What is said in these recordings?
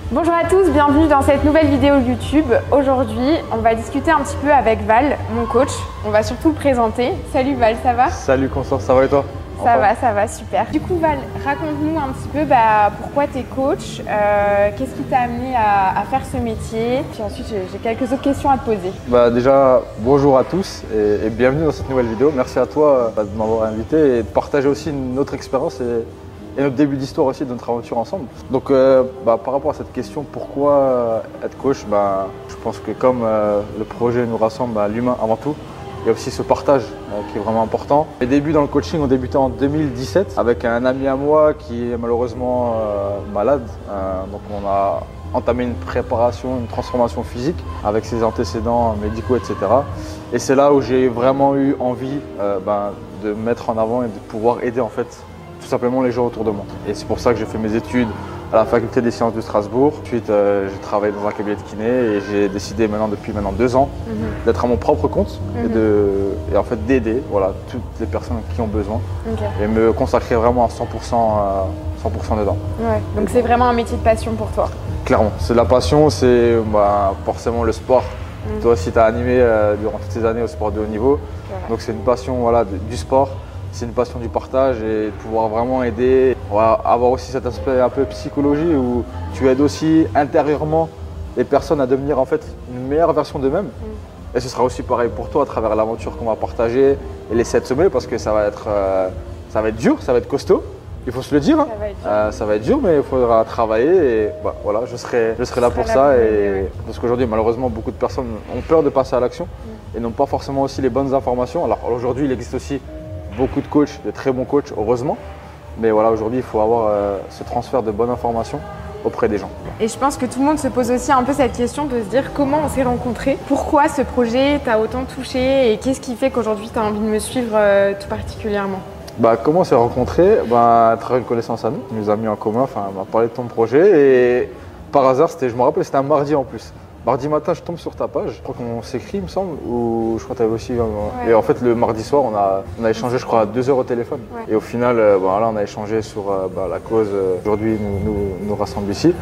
Bonjour à tous, bienvenue dans cette nouvelle vidéo YouTube. Aujourd'hui, on va discuter un petit peu avec Val, mon coach. On va surtout le présenter. Salut Val, ça va? Salut Constance, ça va et toi? Ça va, super. Du coup Val, raconte-nous un petit peu pourquoi tu es coach, qu'est-ce qui t'a amené à faire ce métier. Puis ensuite, j'ai quelques autres questions à te poser. Déjà, bonjour à tous et bienvenue dans cette nouvelle vidéo. Merci à toi de m'avoir invité et de partager aussi notre expérience et notre début d'histoire aussi de notre aventure ensemble. Donc par rapport à cette question, pourquoi être coach, je pense que comme le projet nous rassemble à l'humain avant tout, il y a aussi ce partage qui est vraiment important. Les débuts dans le coaching ont débuté en 2017 avec un ami à moi qui est malheureusement malade. Donc on a entamé une préparation, une transformation physique avec ses antécédents médicaux, etc. Et c'est là où j'ai vraiment eu envie de mettre en avant et de pouvoir aider en fait tout simplement les gens autour de moi. Et c'est pour ça que j'ai fait mes études à la faculté des sciences de Strasbourg. Ensuite, j'ai travaillé dans un cabinet de kiné et j'ai décidé depuis 2 ans d'être à mon propre compte et en fait d'aider toutes les personnes qui ont besoin et me consacrer vraiment à 100% dedans. Ouais, donc c'est vraiment un métier de passion pour toi? Clairement, c'est de la passion, c'est forcément le sport. Toi aussi, tu as animé durant toutes ces années au sport de haut niveau. Donc c'est une passion du sport. C'est une passion du partage et de pouvoir vraiment aider. On va avoir aussi cet aspect un peu psychologie où tu aides aussi intérieurement les personnes à devenir en fait une meilleure version d'eux-mêmes. Et ce sera aussi pareil pour toi à travers l'aventure qu'on va partager et les 7 sommets parce que ça va être dur, ça va être costaud. Il faut se le dire. Ça va être dur, mais il faudra travailler et je serai là pour ça. Parce qu'aujourd'hui, malheureusement, beaucoup de personnes ont peur de passer à l'action et n'ont pas forcément aussi les bonnes informations. Alors aujourd'hui, il existe aussi beaucoup de coachs, de très bons coachs, heureusement. Mais aujourd'hui, il faut avoir ce transfert de bonnes informations auprès des gens. Et je pense que tout le monde se pose aussi un peu cette question de se dire comment on s'est rencontrés, pourquoi ce projet t'a autant touché et qu'est-ce qui fait qu'aujourd'hui tu as envie de me suivre tout particulièrement? Comment on s'est rencontrés? À travers une connaissance à nous, nos amis en commun, on m'a parlé de ton projet et par hasard, je me rappelle, c'était un mardi en plus. Mardi matin, je tombe sur ta page, je crois qu'on s'écrit, il me semble, ou je crois que tu avais aussi… Et en fait, le mardi soir, on a échangé, je crois, 2 heures au téléphone. Et au final, on a échangé sur la cause aujourd'hui nous rassemble ici.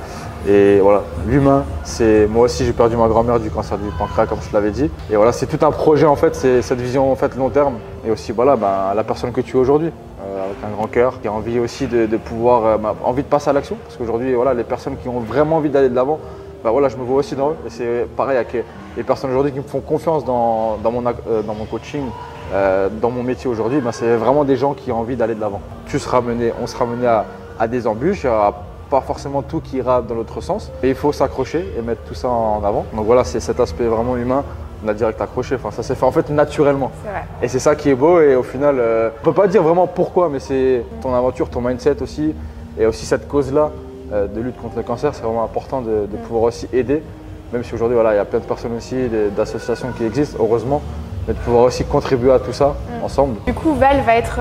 Et voilà, l'humain, c'est… Moi aussi, j'ai perdu ma grand-mère du cancer du pancréas, comme je te l'avais dit. Et voilà, c'est tout un projet, en fait, c'est cette vision en fait long terme. Et aussi, la personne que tu es aujourd'hui, avec un grand cœur, qui a envie aussi de pouvoir… envie de passer à l'action. Parce qu'aujourd'hui, les personnes qui ont vraiment envie d'aller de l'avant, je me vois aussi dans eux et c'est pareil avec les personnes aujourd'hui qui me font confiance dans mon coaching, dans mon métier aujourd'hui, c'est vraiment des gens qui ont envie d'aller de l'avant. On sera mené à des embûches, il n'y aura pas forcément tout qui ira dans l'autre sens et il faut s'accrocher et mettre tout ça en avant. Donc c'est cet aspect vraiment humain, on a direct accroché, ça s'est fait en fait naturellement. Et c'est ça qui est beau et au final, on ne peut pas dire vraiment pourquoi, mais c'est ton aventure, ton mindset aussi et aussi cette cause-là. De lutte contre le cancer, c'est vraiment important de pouvoir aussi aider, même si aujourd'hui il y a plein de personnes aussi, d'associations qui existent, heureusement, mais de pouvoir aussi contribuer à tout ça ensemble. Du coup, Val va être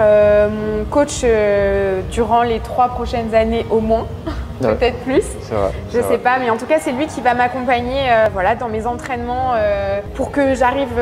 mon coach durant les 3 prochaines années au moins, peut-être plus, je sais pas, mais en tout cas c'est lui qui va m'accompagner dans mes entraînements pour que j'arrive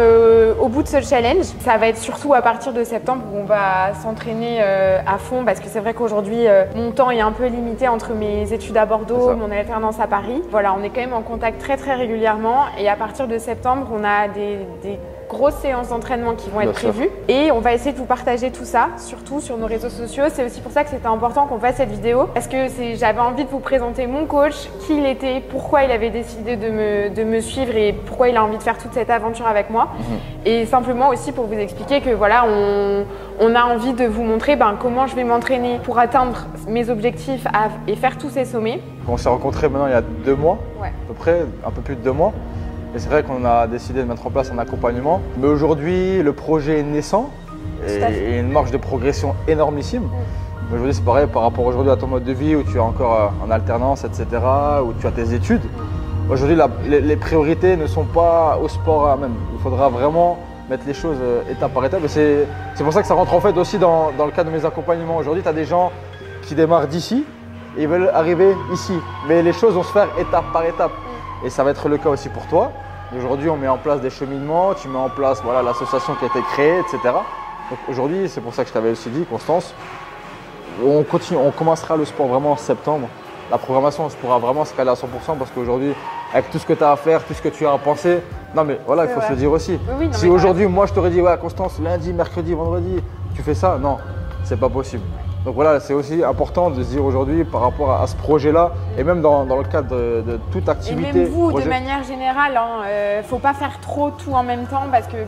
au bout de ce challenge. Ça va être surtout à partir de septembre où on va s'entraîner à fond parce que c'est vrai qu'aujourd'hui mon temps est un peu limité entre mes études à Bordeaux, mon alternance à Paris. On est quand même en contact très régulièrement et à partir de septembre on a des grosses séances d'entraînement qui vont être prévues et on va essayer de vous partager tout ça, surtout sur nos réseaux sociaux. C'est aussi pour ça que c'était important qu'on fasse cette vidéo parce que j'avais envie de vous présenter mon coach, qui il était, pourquoi il avait décidé de me suivre et pourquoi il a envie de faire toute cette aventure avec moi. Et simplement aussi pour vous expliquer que on a envie de vous montrer comment je vais m'entraîner pour atteindre mes objectifs et faire tous ces sommets. On s'est rencontrés maintenant il y a 2 mois, à peu près, un peu plus de 2 mois. Et c'est vrai qu'on a décidé de mettre en place un accompagnement. Mais aujourd'hui, le projet est naissant et une marge de progression énormissime. Aujourd'hui, c'est pareil par rapport aujourd'hui à ton mode de vie où tu es encore en alternance, etc., où tu as tes études. Aujourd'hui, les priorités ne sont pas au sport même. Il faudra vraiment mettre les choses étape par étape. Et c'est pour ça que ça rentre en fait aussi dans le cadre de mes accompagnements. Aujourd'hui, tu as des gens qui démarrent d'ici et ils veulent arriver ici. Mais les choses vont se faire étape par étape. Et ça va être le cas aussi pour toi. Aujourd'hui, on met en place des cheminements, tu mets en place l'association qui a été créée, etc. Donc aujourd'hui, c'est pour ça que je t'avais aussi dit, Constance, on commencera le sport vraiment en septembre. la programmation se pourra vraiment se caler à 100% parce qu'aujourd'hui, avec tout ce que tu as à faire, tout ce que tu as à penser, non mais voilà, il faut se le dire aussi. Oui, non, si aujourd'hui, moi je t'aurais dit, ouais, Constance, lundi, mercredi, vendredi, tu fais ça, non, c'est pas possible. Donc voilà, c'est aussi important de se dire aujourd'hui par rapport à ce projet-là et même dans le cadre de toute activité. Et même vous, de manière générale, faut pas faire trop tout en même temps parce que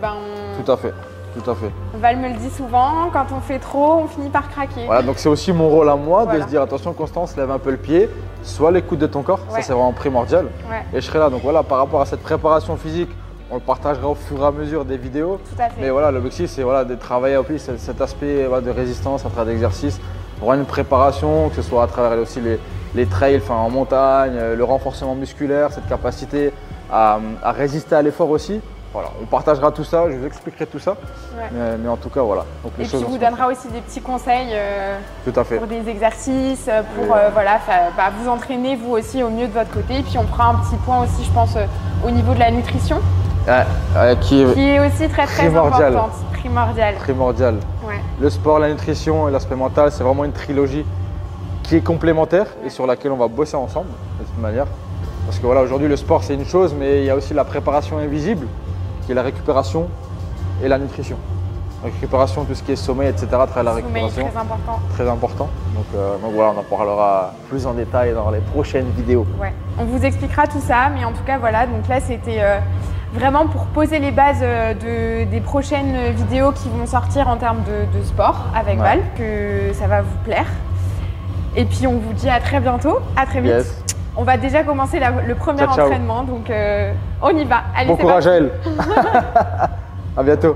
Tout à fait. Tout à fait. Val me le dit souvent, quand on fait trop, on finit par craquer. Voilà, donc c'est aussi mon rôle à moi de se dire attention Constance, lève un peu le pied, sois l'écoute de ton corps, ça c'est vraiment primordial. Et je serai là, donc voilà, par rapport à cette préparation physique, on le partagera au fur et à mesure des vidéos. Tout à fait. Mais voilà, l'objectif c'est voilà, de travailler aussi cet aspect de résistance à travers d'exercices, pour avoir une préparation, que ce soit à travers aussi les trails en montagne, le renforcement musculaire, cette capacité à résister à l'effort aussi. Voilà, on partagera tout ça, je vous expliquerai tout ça, mais en tout cas voilà. Donc, et puis vous donnera aussi des petits conseils tout à fait. Pour des exercices, pour voilà, vous entraîner vous aussi au mieux de votre côté. Et puis on fera un petit point aussi, je pense, au niveau de la nutrition, qui est aussi très importante, primordiale. Ouais. Le sport, la nutrition et l'aspect mental, c'est vraiment une trilogie qui est complémentaire et sur laquelle on va bosser ensemble de toute manière. Parce que voilà, aujourd'hui le sport c'est une chose, mais il y a aussi la préparation invisible, qui est la récupération et la nutrition. La récupération, tout ce qui est sommeil, etc. à travers la récupération. Très important. Très important. Donc voilà, on en parlera plus en détail dans les prochaines vidéos. Ouais. On vous expliquera tout ça, mais en tout cas voilà, donc là c'était vraiment pour poser les bases des prochaines vidéos qui vont sortir en termes de sport avec Val, que ça va vous plaire. Et puis on vous dit à très bientôt, à très vite. Yes. On va déjà commencer le premier entraînement, donc on y va. Allez, bon courage à elle. À bientôt.